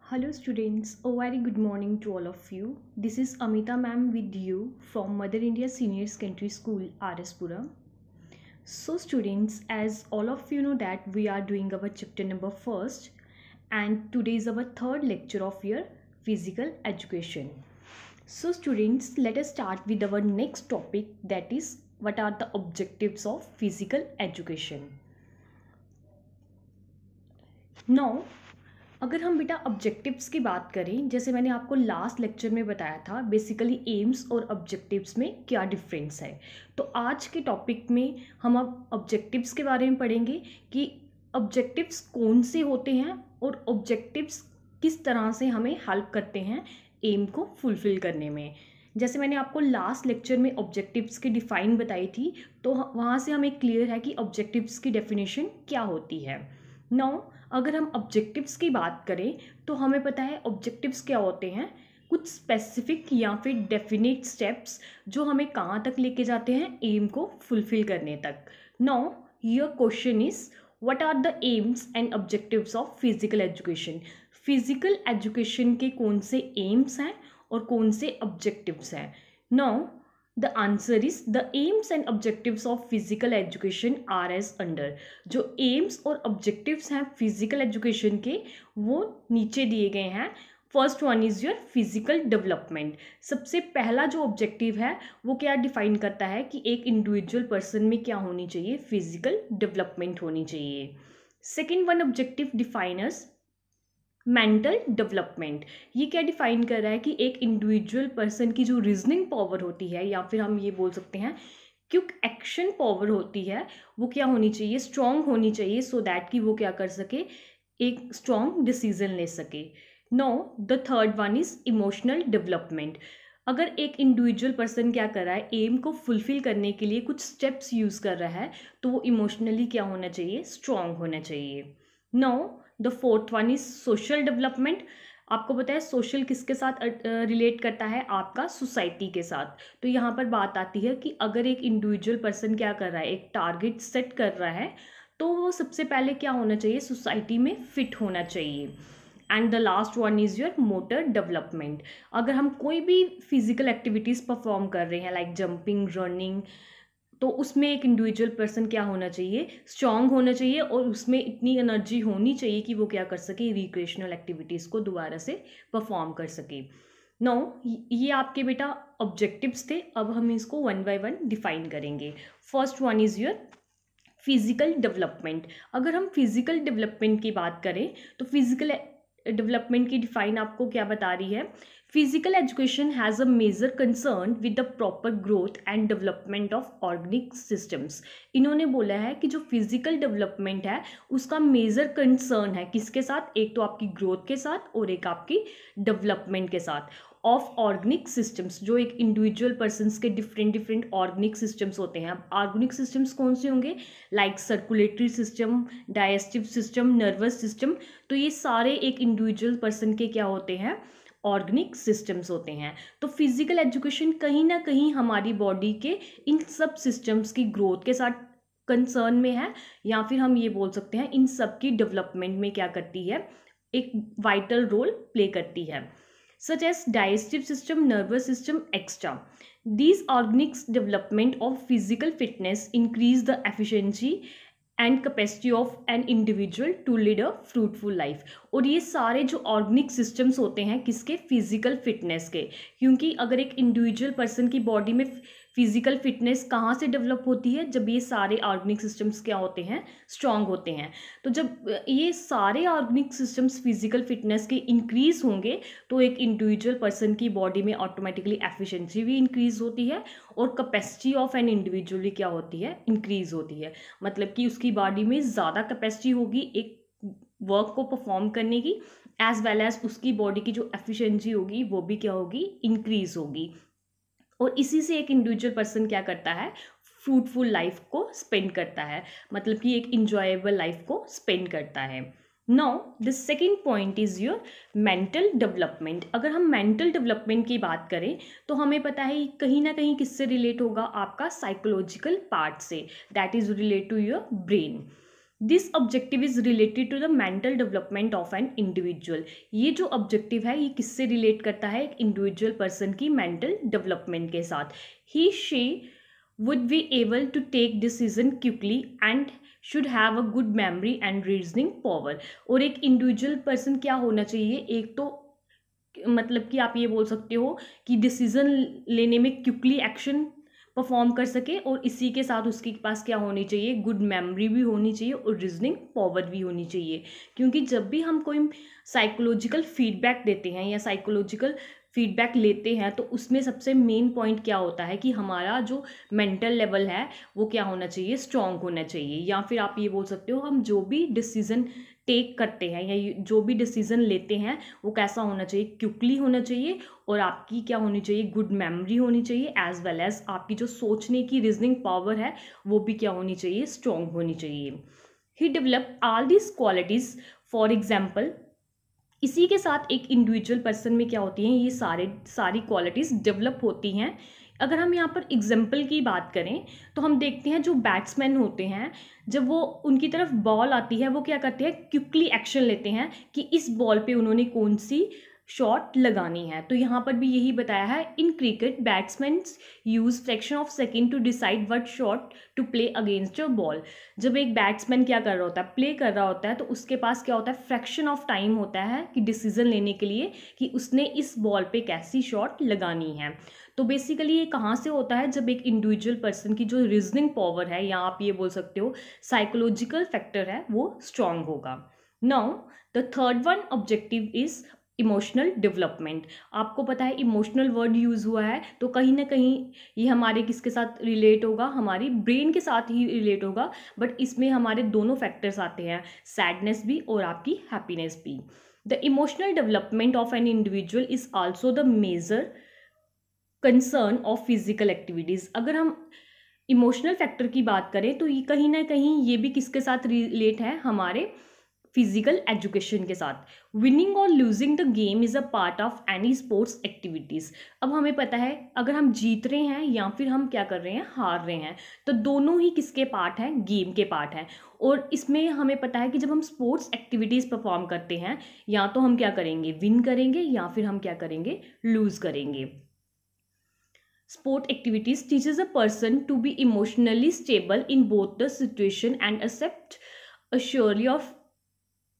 Hello students, a very good morning to all of you. This is Amita ma'am with you from Mother India Senior Secondary School, RS Pura. So students, as all of you know that we are doing our chapter number first and today is our third lecture of your physical education. So students, let us start with our next topic, that is what are the objectives of physical education. Now अगर हम बेटा objectives की बात करें, जैसे मैंने आपको last lecture में बताया था बेसिकली एम्स और ऑब्जेक्टिव्स में क्या डिफरेंस है, तो आज के टॉपिक में हम अब ऑब्जेक्टिव्स के बारे में पढ़ेंगे कि ऑब्जेक्टिव्स कौन से होते हैं और ऑब्जेक्टिव्स किस तरह से हमें हेल्प करते हैं एम को फुलफिल करने में। जैसे मैंने आपको लास्ट लेक्चर में ऑब्जेक्टिव्स की डिफाइन बताई थी, तो वहाँ से हमें क्लियर है कि ऑब्जेक्टिव्स की डेफिनेशन क्या होती है। नाउ अगर हम ऑब्जेक्टिव्स की बात करें तो हमें पता है ऑब्जेक्टिव्स क्या होते हैं, कुछ स्पेसिफिक या फिर डेफिनेट स्टेप्स जो हमें कहाँ तक लेके जाते हैं एम को फुलफिल करने तक। Now your question is what are the aims and objectives of physical education. Physical education के कौन से एम्स हैं और कौन से ऑब्जेक्टिव्स हैं। Now the answer is the aims and objectives of physical education are as under. जो aims और ऑब्जेक्टिव्स हैं फिजिकल एजुकेशन के वो नीचे दिए गए हैं। First one is your physical development. सबसे पहला जो ऑब्जेक्टिव है वो क्या डिफाइन करता है कि एक इंडिविजुअल पर्सन में क्या होनी चाहिए, फिजिकल डेवलपमेंट होनी चाहिए। Second one objective definers mental development. ये क्या डिफाइन कर रहा है कि एक इंडिविजुअल पर्सन की जो रीजनिंग पावर होती है या फिर हम ये बोल सकते हैं क्विक एक्शन पावर होती है वो क्या होनी चाहिए, स्ट्रॉन्ग होनी चाहिए, सो दैट कि वो क्या कर सके, एक स्ट्रॉन्ग डिसीजन ले सके। Know the third one is emotional development. अगर एक इंडिविजुअल पर्सन क्या कर रहा है, एम को फुलफिल करने के लिए कुछ स्टेप्स यूज़ कर रहा है, तो वो इमोशनली क्या होना चाहिए, स्ट्रॉन्ग होना चाहिए। Know the fourth one is social development. आपको पता है सोशल किसके साथ रिलेट करता है, आपका सोसाइटी के साथ। तो यहाँ पर बात आती है कि अगर एक इंडिविजुअल पर्सन क्या कर रहा है, एक टारगेट सेट कर रहा है, तो वो सबसे पहले क्या होना चाहिए, सोसाइटी में फिट होना चाहिए। And the last one is your motor development. अगर हम कोई भी फिजिकल एक्टिविटीज़ परफॉर्म कर रहे हैं लाइक जंपिंग, रनिंग, तो उसमें एक इंडिविजुअल पर्सन क्या होना चाहिए, स्ट्रांग होना चाहिए और उसमें इतनी एनर्जी होनी चाहिए कि वो क्या कर सके, रिक्रिएशनल एक्टिविटीज़ को दोबारा से परफॉर्म कर सके। नो ये आपके बेटा ऑब्जेक्टिव्स थे। अब हम इसको वन बाय वन डिफाइन करेंगे। First one is your physical development. अगर हम फिजिकल डेवलपमेंट की बात करें तो फिजिकल डेवलपमेंट की डिफाइन आपको क्या बता रही है, physical education has a major concern with the proper growth and development of organic systems. इन्होंने बोला है कि जो फिजिकल डेवलपमेंट है उसका मेजर कंसर्न है किसके साथ, एक तो आपकी ग्रोथ के साथ और एक आपकी डेवलपमेंट के साथ ऑफ ऑर्गेनिक सिस्टम्स। जो एक इंडिविजुअल पर्सन्स के डिफरेंट ऑर्गेनिक सिस्टम्स होते हैं। अब ऑर्गेनिक सिस्टम्स कौन से होंगे, like circulatory system, digestive system, nervous system. तो ये सारे एक इंडिविजुअल पर्सन के क्या होते हैं, ऑर्गेनिक सिस्टम्स होते हैं। तो फिजिकल एजुकेशन कहीं ना कहीं हमारी बॉडी के इन सब सिस्टम्स की ग्रोथ के साथ कंसर्न में है, या फिर हम ये बोल सकते हैं इन सब की डेवलपमेंट में क्या करती है, एक वाइटल रोल प्ले करती है। such as digestive system, nervous system, etc. These organic development of physical fitness increase the efficiency and capacity of an individual to lead a fruitful life. और ये सारे जो ऑर्गेनिक सिस्टम्स होते हैं किसके, physical fitness के। क्योंकि अगर एक इंडिविजुअल पर्सन की बॉडी में फिजिकल फिटनेस कहाँ से डेवलप होती है, जब ये सारे ऑर्गेनिक सिस्टम्स क्या होते हैं, स्ट्रांग होते हैं। तो जब ये सारे ऑर्गेनिक सिस्टम्स फिजिकल फिटनेस के इंक्रीज होंगे तो एक इंडिविजुअल पर्सन की बॉडी में ऑटोमेटिकली एफिशिएंसी भी इंक्रीज होती है और कैपेसिटी ऑफ एन इंडिविजुअल भी क्या होती है, इंक्रीज होती है। मतलब कि उसकी बॉडी में ज़्यादा कैपेसिटी होगी एक वर्क को परफॉर्म करने की, एज वेल एज उसकी बॉडी की जो एफिशिएंसी होगी वो भी क्या होगी, इंक्रीज होगी। और इसी से एक इंडिविजुअल पर्सन क्या करता है, फ्रूटफुल लाइफ को स्पेंड करता है, मतलब कि एक इंजॉयबल लाइफ को स्पेंड करता है। Now the second point is your mental development. अगर हम मेंटल डेवलपमेंट की बात करें तो हमें पता है कहीं ना कहीं किससे रिलेट होगा, आपका साइकोलॉजिकल पार्ट से, that is relate to your brain. This objective is related to the mental development of an individual. ये जो ऑब्जेक्टिव है ये किससे रिलेट करता है, एक इंडिविजुअल पर्सन की मेंटल डेवलपमेंट के साथ। He she would be able to take decision quickly and should have a good memory and reasoning power. और एक इंडिविजुअल पर्सन क्या होना चाहिए, एक तो मतलब कि आप ये बोल सकते हो कि डिसीजन लेने में क्विकली एक्शन परफॉर्म कर सके, और इसी के साथ उसके पास क्या होनी चाहिए, गुड मेमोरी भी होनी चाहिए और रीजनिंग पावर भी होनी चाहिए। क्योंकि जब भी हम कोई साइकोलॉजिकल फीडबैक देते हैं या साइकोलॉजिकल फीडबैक लेते हैं तो उसमें सबसे मेन पॉइंट क्या होता है कि हमारा जो मेंटल लेवल है वो क्या होना चाहिए, स्ट्रांग होना चाहिए। या फिर आप ये बोल सकते हो हम जो भी डिसीजन टेक करते हैं या जो भी डिसीजन लेते हैं वो कैसा होना चाहिए, क्विकली होना चाहिए, और आपकी क्या होनी चाहिए, गुड मेमोरी होनी चाहिए, एज वेल एज आपकी जो सोचने की रीजनिंग पावर है वो भी क्या होनी चाहिए, स्ट्रांग होनी चाहिए। He develop all this qualities. For example, इसी के साथ एक इंडिविजुअल पर्सन में क्या होती हैं, ये सारी क्वालिटीज़ डेवलप होती हैं। अगर हम यहाँ पर एग्जाम्पल की बात करें तो हम देखते हैं जो बैट्समैन होते हैं, जब वो उनकी तरफ बॉल आती है वो क्या करते हैं, क्विकली एक्शन लेते हैं कि इस बॉल पे उन्होंने कौन सी शॉट लगानी है। तो यहाँ पर भी यही बताया है, in cricket batsman use fraction of second to decide what shot to play against a ball. जब एक बैट्समैन क्या कर रहा होता है, प्ले कर रहा होता है, तो उसके पास क्या होता है, फ्रैक्शन ऑफ टाइम होता है कि डिसीजन लेने के लिए कि उसने इस बॉल पे कैसी शॉट लगानी है। तो बेसिकली ये कहाँ से होता है, जब एक इंडिविजुअल पर्सन की जो रीजनिंग पावर है या आप ये बोल सकते हो साइकोलॉजिकल फैक्टर है वो स्ट्रांग होगा। Now the third one objective is emotional development. आपको पता है इमोशनल वर्ड यूज़ हुआ है तो कहीं ना कहीं ये हमारे किसके साथ रिलेट होगा, हमारी ब्रेन के साथ ही रिलेट होगा, बट इसमें हमारे दोनों फैक्टर्स आते हैं, सैडनेस भी और आपकी हैप्पीनेस भी। The emotional development of an individual is also the major concern of physical activities. अगर हम इमोशनल फैक्टर की बात करें तो ये कहीं ना कहीं ये भी किसके साथ रिलेट है, हमारे फिजिकल एजुकेशन के साथ। विनिंग और losing the game is a part of any sports activities. अब हमें पता है अगर हम जीत रहे हैं या फिर हम क्या कर रहे हैं, हार रहे हैं, तो दोनों ही किसके पार्ट हैं, गेम के पार्ट हैं। और इसमें हमें पता है कि जब हम स्पोर्ट्स एक्टिविटीज़ परफॉर्म करते हैं या तो हम क्या करेंगे, विन करेंगे, या फिर हम क्या करेंगे, लूज करेंगे। Sport activities teaches a person to be emotionally stable in both the situation and accept a surely of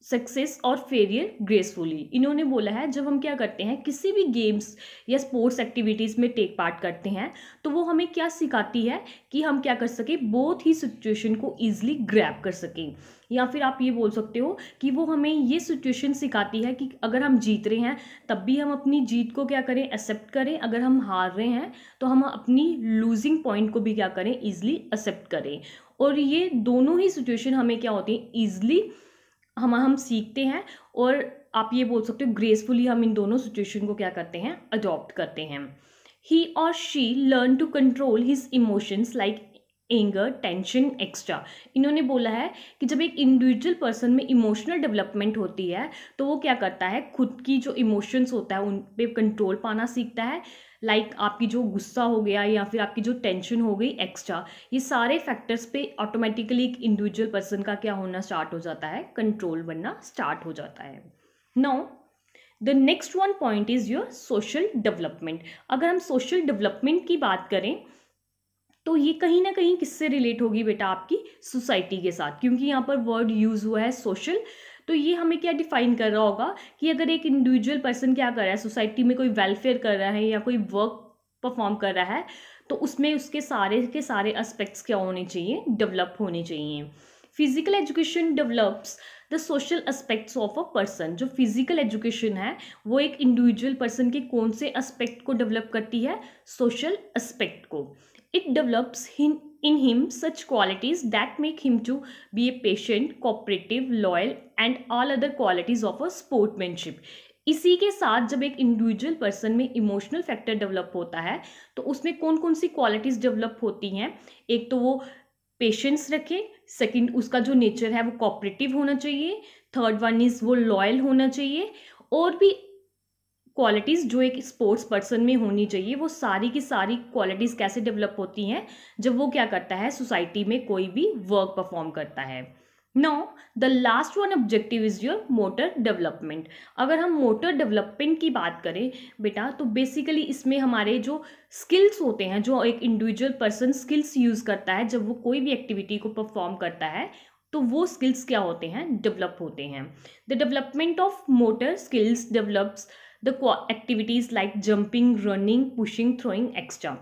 success और फेलियर ग्रेसफुली। इन्होंने बोला है जब हम क्या करते हैं, किसी भी गेम्स या स्पोर्ट्स एक्टिविटीज़ में टेक पार्ट करते हैं तो वो हमें क्या सिखाती है कि हम क्या कर सकें, बोथ ही सिचुएशन को ईजिली ग्रैब कर सकें। या फिर आप ये बोल सकते हो कि वो हमें ये सिचुएशन सिखाती है कि अगर हम जीत रहे हैं तब भी हम अपनी जीत को क्या करें, एक्सेप्ट करें, अगर हम हार रहे हैं तो हम अपनी लूजिंग पॉइंट को भी क्या करें, ईजिली एक्सेप्ट करें। और ये दोनों ही सिचुएशन हमें क्या होती है, ईजिली हम सीखते हैं, और आप ये बोल सकते हो ग्रेसफुली हम इन दोनों सिचुएशन को क्या करते हैं, अडॉप्ट करते हैं। ही और she learn to control his emotions like anger, tension, extra. इन्होंने बोला है कि जब एक इंडिविजुअल पर्सन में इमोशनल डेवलपमेंट होती है तो वो क्या करता है, खुद की जो इमोशंस होता है उन पे कंट्रोल पाना सीखता है। लाइक आपकी जो गुस्सा हो गया या फिर आपकी जो टेंशन हो गई, एक्स्ट्रा, ये सारे फैक्टर्स पे ऑटोमेटिकली एक इंडिविजुअल पर्सन का क्या होना स्टार्ट हो जाता है, कंट्रोल बनना स्टार्ट हो जाता है। Now the next one point is your social development. अगर हम सोशल डेवलपमेंट की बात करें तो ये कहीं ना कहीं किससे रिलेट होगी बेटा, आपकी सोसाइटी के साथ, क्योंकि यहाँ पर वर्ड यूज हुआ है सोशल। तो ये हमें क्या डिफाइन कर रहा होगा कि अगर एक इंडिविजुअल पर्सन क्या कर रहा है, सोसाइटी में कोई वेलफेयर कर रहा है या कोई वर्क परफॉर्म कर रहा है, तो उसमें उसके सारे के सारे एस्पेक्ट्स क्या होने चाहिए, डेवलप होने चाहिए। Physical education develops the social aspects of a person. जो फिजिकल एजुकेशन है वो एक इंडिविजुअल पर्सन के कौन से एस्पेक्ट को डेवलप करती है, सोशल एस्पेक्ट को। It develops in him such qualities that make him to be a patient, cooperative, loyal and all other qualities of a sportsmanship. इसी के साथ जब एक इंडिविजुअल पर्सन में इमोशनल फैक्टर डेवलप होता है तो उसमें कौन कौन सी क्वालिटीज़ डेवलप होती हैं, एक तो वो पेशेंस रखे, सेकंड उसका जो नेचर है वो कोऑपरेटिव होना चाहिए, थर्ड वन इज वो लॉयल होना चाहिए, और भी क्वालिटीज़ जो एक स्पोर्ट्स पर्सन में होनी चाहिए। वो सारी की सारी क्वालिटीज़ कैसे डेवलप होती हैं, जब वो क्या करता है, सोसाइटी में कोई भी वर्क परफॉर्म करता है। Now the last one objective is your motor development. अगर हम मोटर डेवलपमेंट की बात करें बेटा, तो बेसिकली इसमें हमारे जो स्किल्स होते हैं, जो एक इंडिविजुअल पर्सन स्किल्स यूज करता है जब वो कोई भी एक्टिविटी को परफॉर्म करता है, तो वो स्किल्स क्या होते हैं, डेवलप होते हैं। The development of motor skills develops the activities like jumping, running, pushing, throwing extra.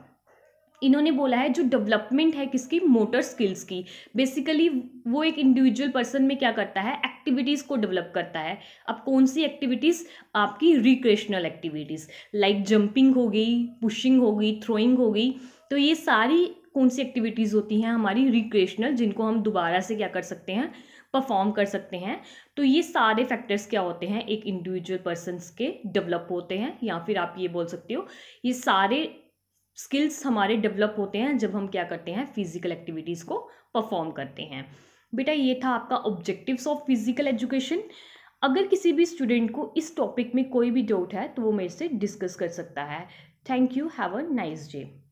इन्होंने बोला है जो डेवलपमेंट है किसकी, मोटर स्किल्स की, बेसिकली वो एक इंडिविजुअल पर्सन में क्या करता है, एक्टिविटीज़ को डेवलप करता है। अब कौन सी एक्टिविटीज़, आपकी रिक्रिएशनल एक्टिविटीज़ लाइक जंपिंग हो गई, पुशिंग हो गई, थ्रोइंग हो गई। तो ये सारी कौन सी एक्टिविटीज़ होती हैं हमारी रिक्रिएशनल, जिनको हम दोबारा से क्या कर सकते हैं, परफॉर्म कर सकते हैं। तो ये सारे फैक्टर्स क्या होते हैं, एक इंडिविजुअल पर्सन्स के डेवलप होते हैं, या फिर आप ये बोल सकते हो ये सारे स्किल्स हमारे डेवलप होते हैं जब हम क्या करते हैं, फिजिकल एक्टिविटीज़ को परफॉर्म करते हैं। बेटा ये था आपका ऑब्जेक्टिव्स ऑफ फिजिकल एजुकेशन। अगर किसी भी स्टूडेंट को इस टॉपिक में कोई भी डाउट है तो वो मेरे से डिस्कस कर सकता है। Thank you, have a nice day.